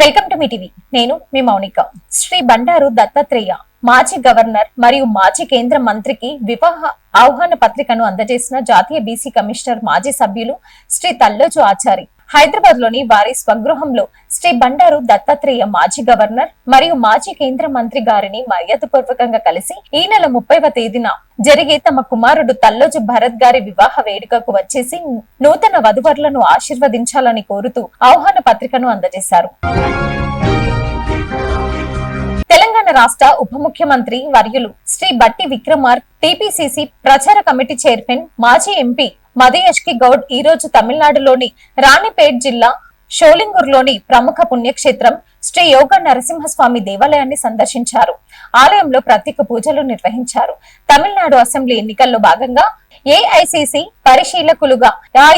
Welcome to me TV. నేను మీ మౌనిక. శ్రీ బండారు దత్తాత్రేయ మాజీ governor మరియు మాజీ కేంద్ర మంత్రికి వివాహ ఆహ్వాన పత్రికను అందజేసిన జాతీయ బీసీ కమిషనర్ మాజీ సభ్యులు శ్రీ తల్లోజు ఆచారి హైదరాబాద్ లోని వారి స్వగృహంలో శ్రీ బండారు దత్తాత్రేయ మాజీ గవర్నర్ మరియు మాజీ కేంద్ర మంత్రి గారిని మర్యాదపూర్వకంగా కలిసి ఈ నెల 30వ తేదీన జరిగే తమ కుమారుడు తల్లోజు భరత్ గారి వివాహ వేడుకకు వచ్చేసి నూతన వధువరులను ఆశీర్వదించాలని కోరుతూ ఆహ్వాన పత్రికను అందజేశారు. తెలంగాణ రాష్ట్ర ఉప ముఖ్యమంత్రి వర్యులు శ్రీ బట్టి విక్రమార్క, టీపీసీసీ ప్రచార కమిటీ చైర్మన్ మాజీ ఎంపీ మధుయష్కి గౌడ్ ఈ రోజు తమిళనాడులోని రాణిపేట్ జిల్లా షోలింగూర్లోని ప్రముఖ పుణ్యక్షేత్రం శ్రీ యోగ నరసింహస్వామి దేవాలయాన్ని సందర్శించారు. ఆలయంలో ప్రత్యేక పూజలు నిర్వహించారు. తమిళనాడు అసెంబ్లీ ఎన్నికల్లో భాగంగా ఏఐసిసి పరిశీలకులుగా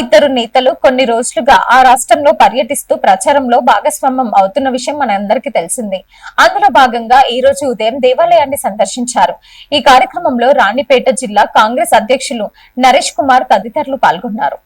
ఇద్దరు నేతలు కొన్ని రోజులుగా ఆ రాష్ట్రంలో పర్యటిస్తూ ప్రచారంలో భాగస్వామ్యం అవుతున్న విషయం మనందరికీ తెలిసిందే. అందులో భాగంగా ఈ రోజు ఉదయం దేవాలయాన్ని సందర్శించారు. ఈ కార్యక్రమంలో రాణిపేట జిల్లా కాంగ్రెస్ అధ్యక్షులు నరేష్ కుమార్ తదితరులు పాల్గొన్నారు.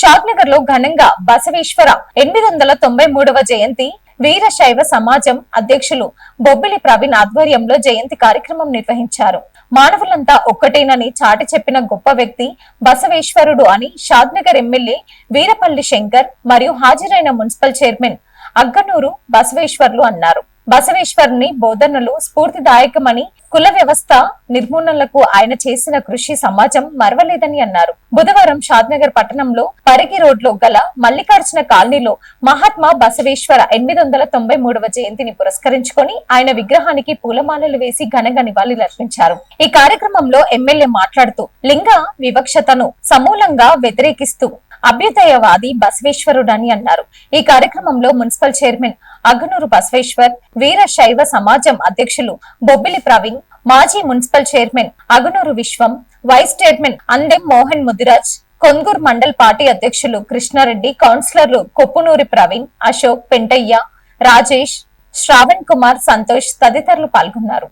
షాద్నగర్ లో ఘనంగా బసవేశ్వర 893వ జయంతి వీరశైవ సమాజం అధ్యక్షులు బొబ్బిలి ప్రవీణ్ ఆధ్వర్యంలో జయంతి కార్యక్రమం నిర్వహించారు. మానవులంతా ఒక్కటేనని చాటి చెప్పిన గొప్ప వ్యక్తి బసవేశ్వరుడు అని షాద్నగర్ ఎమ్మెల్యే వీరపల్లి శంకర్ మరియు హాజరైన మున్సిపల్ చైర్మన్ అగ్గనూరు బసవేశ్వర్లు అన్నారు. బసవేశ్వరుని బోధనలు స్ఫూర్తిదాయకమని, కుల వ్యవస్థ నిర్మూలనలకు ఆయన చేసిన కృషి సమాజం మరవలేదని అన్నారు. బుధవారం షాద్నగర్ పట్టణంలో పరిగి రోడ్లో గల మల్లికార్జున కాలనీలో మహాత్మా బసవేశ్వర 893వ జయంతిని పురస్కరించుకొని ఆయన విగ్రహానికి పూలమాలలు వేసి ఘనంగా నివాళులర్పించారు. ఈ కార్యక్రమంలో ఎమ్మెల్యే మాట్లాడుతూ లింగ వివక్షతను సమూలంగా వ్యతిరేకిస్తూ అభ్యుదయవాది బసవేశ్వరుడని అన్నారు. ఈ కార్యక్రమంలో మున్సిపల్ చైర్మన్ అగ్గనూరు బసవేశ్వర్, వీరశైవ సమాజం అధ్యక్షులు బొబ్బిలి ప్రవీణ్, మాజీ municipal chairman Aganuru Vishwam, vice chairman Andem Mohan Mudiraj, Konguru mandal party అధ్యక్షులు కృష్ణారెడ్డి, కౌన్సిలర్లు కొప్పునూరి ప్రవీణ్, అశోక్, పెంటయ్య, రాజేష్, శ్రావణ్ కుమార్, సంతోష్ తదితరులు పాల్గొన్నారు.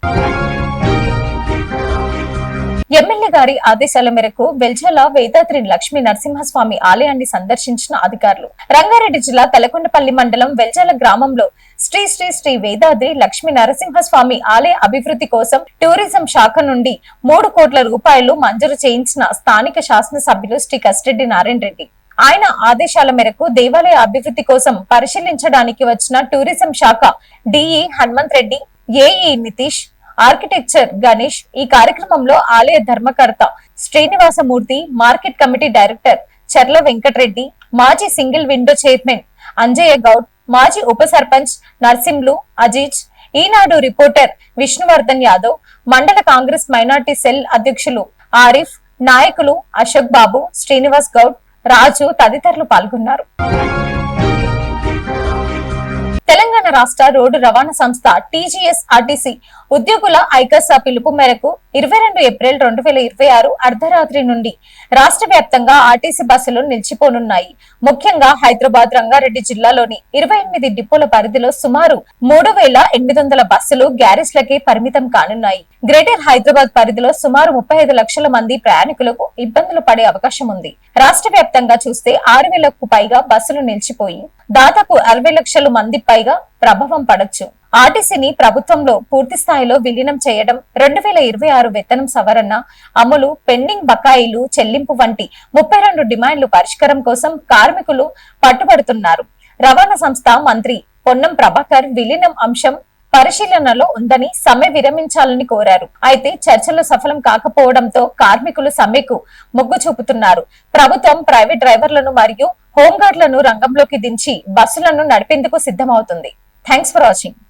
ఎమ్మెల్యే గారి ఆదేశాల మేరకు వెల్జల వేదాద్రి లక్ష్మీ నరసింహస్వామి ఆలయాన్ని సందర్శించిన అధికారులు రంగారెడ్డి జిల్లా తలకొండపల్లి మండలం వెల్జల గ్రామంలో శ్రీ శ్రీ శ్రీ వేదాద్రి లక్ష్మీ నరసింహస్వామి ఆలయ అభివృద్ధి కోసం టూరిజం శాఖ నుండి 3 కోట్ల రూపాయలు మంజూరు చేయించిన స్థానిక శాసనసభ్యులు శ్రీ కసిరెడ్డి నారాయణ రెడ్డి. ఆయన ఆదేశాల మేరకు దేవాలయ అభివృద్ధి కోసం పరిశీలించడానికి వచ్చిన టూరిజం శాఖ DE Hanumanth Reddy, AE Nitish, architecture Ganesh, ఈ కార్యక్రమంలో ఆలయ ధర్మకర్త శ్రీనివాసమూర్తి, మార్కెట్ కమిటీ డైరెక్టర్ చర్ల వెంకటరెడ్డి, మాజీ single window chairman Anjaiah Goud, మాజీ ఉప సర్పంచ్ నర్సింలు అజీజ్, ఈనాడు రిపోర్టర్ విష్ణువర్ధన్ యాదవ్, మండల కాంగ్రెస్ మైనార్టీ సెల్ అధ్యక్షులు ఆరిఫ్, నాయకులు అశోక్ బాబు, శ్రీనివాస్ గౌడ్, రాజు తదితరులు పాల్గొన్నారు. తెలంగాణ రాష్ట్ర రోడ్డు రవాణా సంస్థ టీజీఎస్ ఆర్టీసీ ఉద్యోగుల ఐకస పిలుపు మేరకు 22 ఏప్రిల్ 2026 అర్ధరాత్రి నుండి రాష్ట్ర వ్యాప్తంగా ఆర్టీసీ బస్సులు నిలిచిపోనున్నాయి. ముఖ్యంగా హైదరాబాద్, రంగారెడ్డి జిల్లాలోని 28 డిపోల పరిధిలో సుమారు 3800 బస్సులు గ్యారేజ్లకే పరిమితం కానున్నాయి. గ్రేటర్ హైదరాబాద్ పరిధిలో సుమారు 35 లక్షల మంది ప్రయాణికులకు ఇబ్బందులు పడే అవకాశం ఉంది. రాష్ట్ర వ్యాప్తంగా చూస్తే 6000కు పైగా బస్సులు నిలిచిపోయి దాదాపు 60 లక్షల మంది పైగా ప్రభావం పడొచ్చు. ఆర్టీసీని ప్రభుత్వంలో పూర్తి స్థాయిలో విలీనం చేయడం, 2026 వేతనం సవరణ అమలు, పెండింగ్ బకాయిలు చెల్లింపు వంటి 32 డిమాండ్లు పరిష్కారం కోసం కార్మికులు పట్టుబడుతున్నారు. రవాణా సంస్థ మంత్రి పొన్నం ప్రభాకర్ విలీనం అంశం పరిశీలనలో ఉందని సమ్మె విరమించాలని కోరారు. అయితే చర్చలు సఫలం కాకపోవడంతో కార్మికులు సమ్మెకు మొగ్గు చూపుతున్నారు. ప్రభుత్వం ప్రైవేట్ డ్రైవర్లను మరియు హోంగార్డులను రంగంలోకి దించి బస్సులను నడిపేందుకు సిద్ధమవుతుంది. Thanks for watching.